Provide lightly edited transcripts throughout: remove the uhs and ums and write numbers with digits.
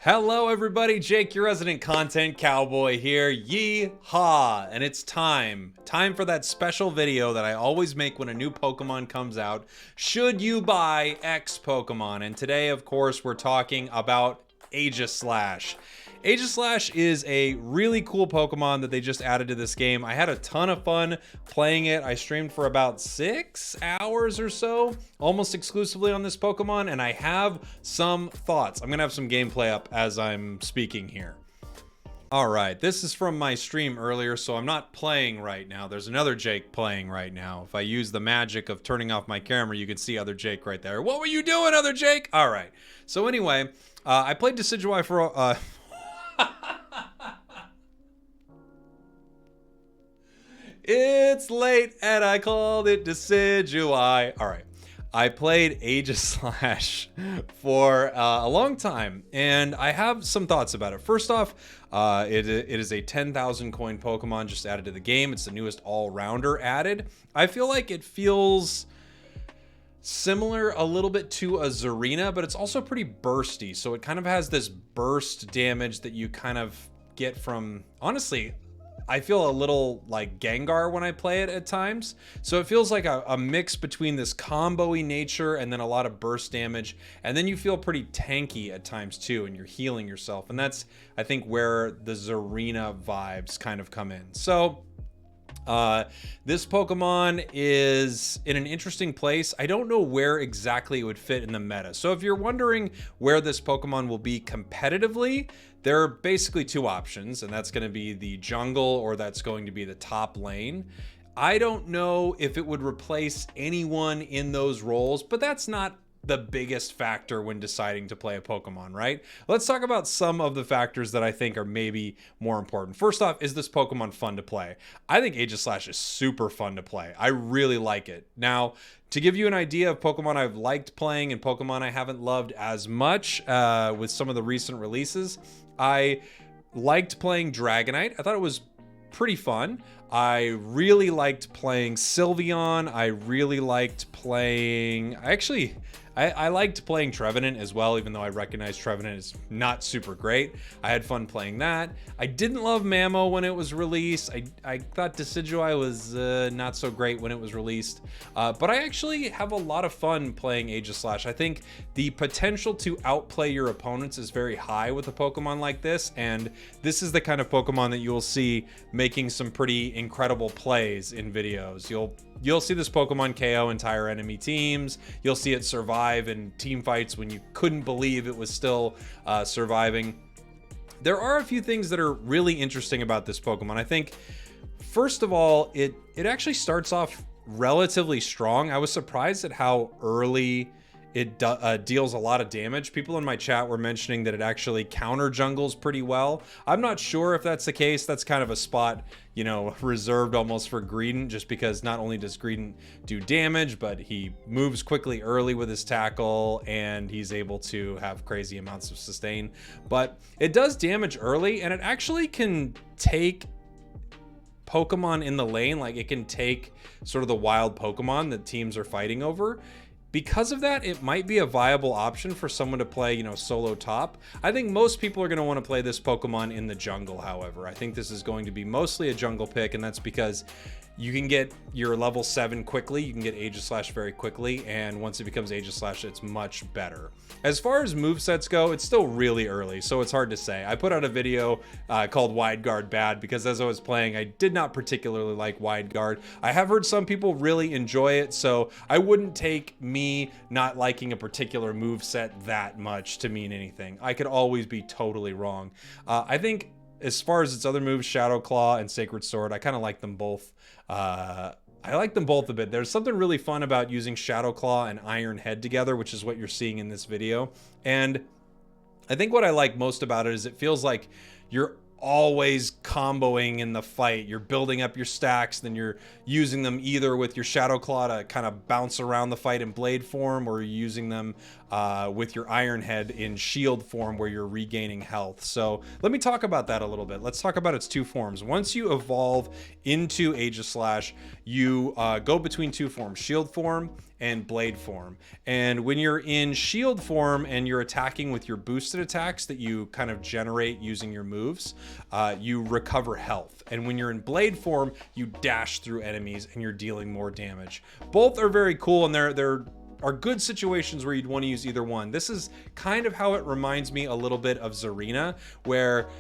Hello everybody, Jake, your resident content cowboy here, yeehaw, and it's time for that special video that I always make when a new Pokemon comes out. Should you buy X Pokemon? And today, of course, we're talking about Aegislash. Aegislash is a really cool Pokemon that they just added to this game. I had a ton of fun playing it. I streamed for about 6 hours or so, almost exclusively on this Pokemon, and I have some thoughts. I'm gonna have some gameplay up as I'm speaking here. All right, this is from my stream earlier, so I'm not playing right now. There's another Jake playing right now. If I use the magic of turning off my camera, you can see other Jake right there. What were you doing, other Jake? All right, so anyway, I played Decidueye for... It's late and I called it Decidueye. All right. I played Aegislash for a long time, and I have some thoughts about it. First off, it is a 10,000 coin Pokemon just added to the game. It's the newest all-rounder added. I feel like it feels similar a little bit to a Zarina, but it's also pretty bursty. So it kind of has this burst damage that you kind of get from, honestly, I feel a little like Gengar when I play it at times. So it feels like a mix between this combo-y nature and then a lot of burst damage. And then you feel pretty tanky at times too, and you're healing yourself. And that's, I think, where the Zarina vibes kind of come in. So this Pokemon is in an interesting place. I don't know where exactly it would fit in the meta. So if you're wondering where this Pokemon will be competitively, there are basically two options, and that's going to be the jungle or that's going to be the top lane. I don't know if it would replace anyone in those roles, but that's not the biggest factor when deciding to play a Pokemon, right? Let's talk about some of the factors that I think are maybe more important. First off, is this Pokemon fun to play? I think Aegislash is super fun to play. I really like it. Now, to give you an idea of Pokemon I've liked playing and Pokemon I haven't loved as much with some of the recent releases, I liked playing Dragonite. I thought it was pretty fun. I really liked playing Sylveon. I really liked playing... I liked playing Trevenant as well, even though I recognize Trevenant is not super great. I had fun playing that. I didn't love Mamo when it was released. I thought Decidueye was not so great when it was released. But I actually have a lot of fun playing Aegislash. I think the potential to outplay your opponents is very high with a Pokemon like this, and this is the kind of Pokemon that you'll see making some pretty incredible plays in videos. You'll see this Pokemon KO entire enemy teams. You'll see it survive in team fights when you couldn't believe it was still surviving. There are a few things that are really interesting about this Pokemon. I think, first of all, it actually starts off relatively strong. I was surprised at how early it deals a lot of damage. People in my chat were mentioning that it actually counter jungles pretty well. I'm not sure if that's the case. That's kind of a spot, you know, reserved almost for Greedent, just because not only does Greedent do damage, but he moves quickly early with his tackle, and he's able to have crazy amounts of sustain. But it does damage early, and it actually can take Pokemon in the lane. Like, it can take sort of the wild Pokemon that teams are fighting over. Because of that, it might be a viable option for someone to play, you know, solo top. I think most people are going to want to play this Pokemon in the jungle, however. I think this is going to be mostly a jungle pick, and that's because you can get your level 7 quickly. You can get Aegislash very quickly, and once it becomes Aegislash, it's much better. As far as movesets go, it's still really early, so it's hard to say. I put out a video called Wide Guard Bad because as I was playing, I did not particularly like Wide Guard. I have heard some people really enjoy it, so I wouldn't take me not liking a particular moveset that much to mean anything. I could always be totally wrong. I think as far as its other moves, Shadow Claw and Sacred Sword, I kind of like them both. I like them both a bit. There's something really fun about using Shadow Claw and Iron Head together, which is what you're seeing in this video. And I think what I like most about it is it feels like you're always comboing in the fight. You're building up your stacks, then you're using them either with your Shadow Claw to kind of bounce around the fight in blade form, or you're using them with your Iron Head in shield form where you're regaining health. So let me talk about that a little bit. Let's talk about its two forms. Once you evolve into Aegislash, you go between two forms, shield form and blade form. And when you're in shield form and you're attacking with your boosted attacks that you kind of generate using your moves, you recover health. And when you're in blade form, you dash through enemies and you're dealing more damage. Both are very cool, and they're are good situations where you'd want to use either one. This is kind of how it reminds me a little bit of Zarina, where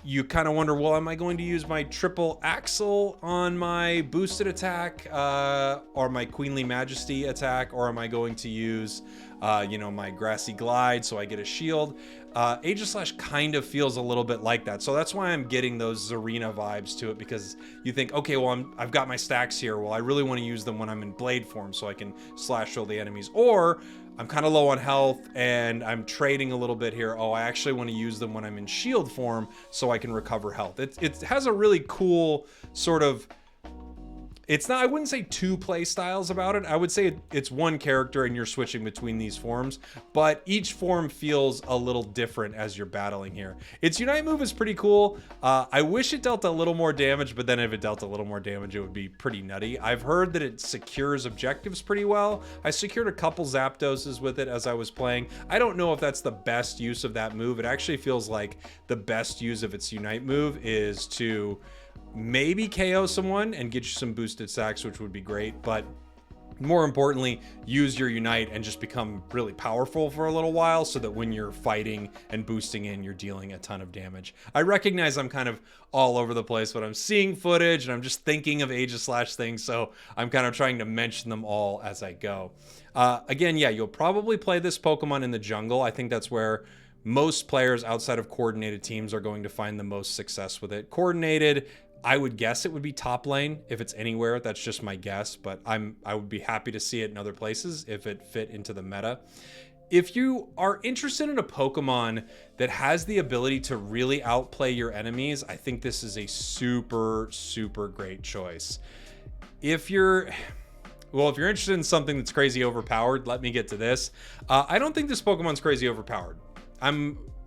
you kind of wonder, well, am I going to use my triple axle on my boosted attack or my Queenly Majesty attack, or am I going to use my Grassy Glide so I get a shield? Aegislash kind of feels a little bit like that. So that's why I'm getting those Zarina vibes to it, because you think, okay, well, I've got my stacks here. Well, I really want to use them when I'm in blade form so I can slash all the enemies. Or I'm kind of low on health and I'm trading a little bit here. Oh, I actually want to use them when I'm in shield form so I can recover health. It has a really cool sort of, it's not, I wouldn't say two play styles about it. I would say it's one character and you're switching between these forms, but each form feels a little different as you're battling here. Its Unite move is pretty cool. I wish it dealt a little more damage, but then if it dealt a little more damage, it would be pretty nutty. I've heard that it secures objectives pretty well. I secured a couple Zapdoses with it as I was playing. I don't know if that's the best use of that move. It actually feels like the best use of its Unite move is to maybe KO someone and get you some boosted stacks, which would be great, but more importantly, use your Unite and just become really powerful for a little while so that when you're fighting and boosting in, you're dealing a ton of damage. I recognize I'm kind of all over the place, but I'm seeing footage and I'm just thinking of Aegislash things, so I'm kind of trying to mention them all as I go. Again, yeah, you'll probably play this Pokemon in the jungle. I think that's where most players outside of coordinated teams are going to find the most success with it. Coordinated, I would guess it would be top lane if it's anywhere. That's just my guess, but I would be happy to see it in other places if it fit into the meta. If you are interested in a Pokemon that has the ability to really outplay your enemies, I think this is a super, super great choice. If you're interested in something that's crazy overpowered, let me get to this. I don't think this Pokemon's crazy overpowered.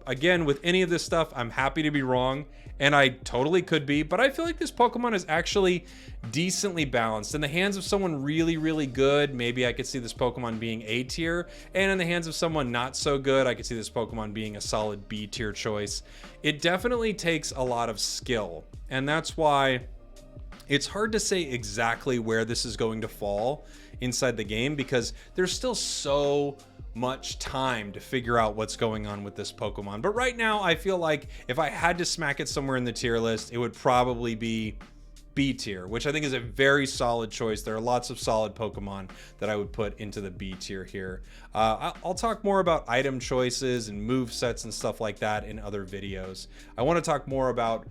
Again, with any of this stuff, I'm happy to be wrong, and I totally could be, but I feel like this Pokemon is actually decently balanced. In the hands of someone really, really good, maybe I could see this Pokemon being A tier, and in the hands of someone not so good, I could see this Pokemon being a solid B tier choice. It definitely takes a lot of skill, and that's why it's hard to say exactly where this is going to fall inside the game, because there's still so much time to figure out what's going on with this Pokemon. But right now, I feel like if I had to smack it somewhere in the tier list, it would probably be B tier, which I think is a very solid choice. There are lots of solid Pokemon that I would put into the B tier here. I'll talk more about item choices and move sets and stuff like that in other videos. I want to talk more about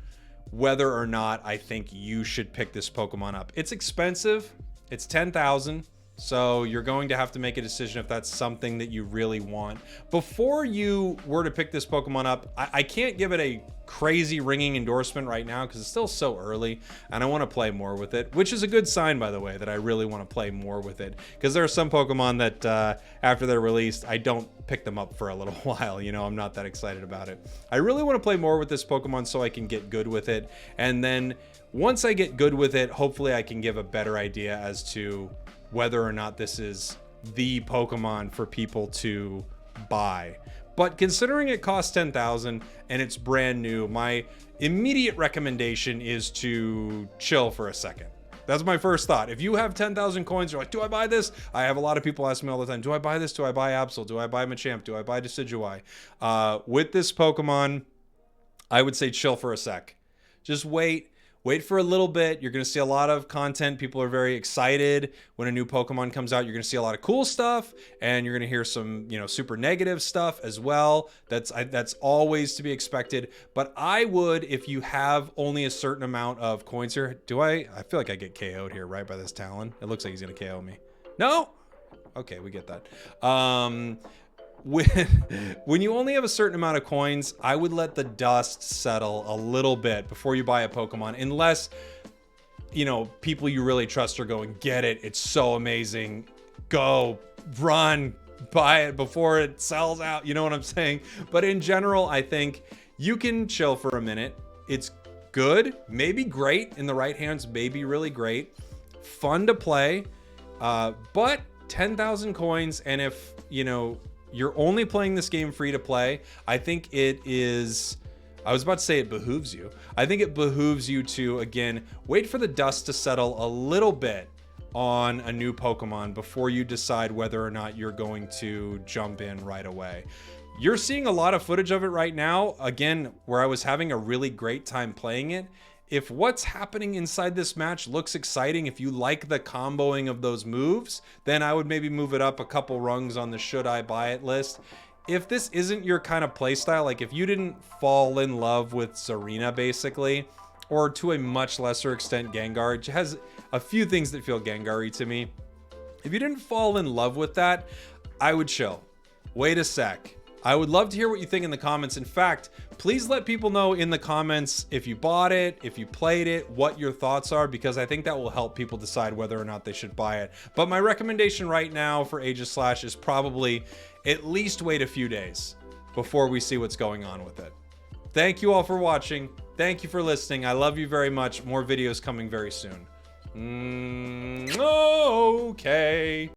whether or not I think you should pick this Pokemon up. It's expensive. It's 10,000. So you're going to have to make a decision if that's something that you really want. Before you were to pick this Pokemon up, I can't give it a crazy ringing endorsement right now because it's still so early and I want to play more with it, which is a good sign, by the way, that I really want to play more with it, because there are some Pokemon that after they're released, I don't pick them up for a little while. You know, I'm not that excited about it. I really want to play more with this Pokemon so I can get good with it. And then once I get good with it, hopefully I can give a better idea as to whether or not this is the Pokemon for people to buy. But considering it costs 10,000 and it's brand new, my immediate recommendation is to chill for a second. That's my first thought. If you have 10,000 coins, you're like, do I buy this? I have a lot of people ask me all the time, do I buy this? Do I buy Absol? Do I buy Machamp? Do I buy Decidueye? With this Pokemon, I would say chill for a sec. Just wait for a little bit. You're going to see a lot of content. People are very excited when a new Pokemon comes out. You're going to see a lot of cool stuff, and you're going to hear some, super negative stuff as well. That's always to be expected. But I would, if you have only a certain amount of coins here, I feel like I get KO'd here, right, by this Talon. It looks like he's going to KO me. No? Okay, we get that. When you only have a certain amount of coins, I would let the dust settle a little bit before you buy a Pokemon, unless, people you really trust are going, get it, it's so amazing, go, run, buy it before it sells out, you know what I'm saying? But in general, I think you can chill for a minute. It's good, maybe great in the right hands, maybe really great, fun to play, but 10,000 coins, and if, you know, you're only playing this game free to play, I think it is... I was about to say it behooves you. I think it behooves you to, again, wait for the dust to settle a little bit on a new Pokemon before you decide whether or not you're going to jump in right away. You're seeing a lot of footage of it right now, again, where I was having a really great time playing it. If what's happening inside this match looks exciting, if you like the comboing of those moves, then I would maybe move it up a couple rungs on the should I buy it list. If this isn't your kind of playstyle, like if you didn't fall in love with Zarina basically, or to a much lesser extent Gengar, it has a few things that feel Gengar-y to me. If you didn't fall in love with that, I would chill. Wait a sec. I would love to hear what you think in the comments. In fact, please let people know in the comments if you bought it, if you played it, what your thoughts are, because I think that will help people decide whether or not they should buy it. But my recommendation right now for Aegislash is probably at least wait a few days before we see what's going on with it. Thank you all for watching. Thank you for listening. I love you very much. More videos coming very soon.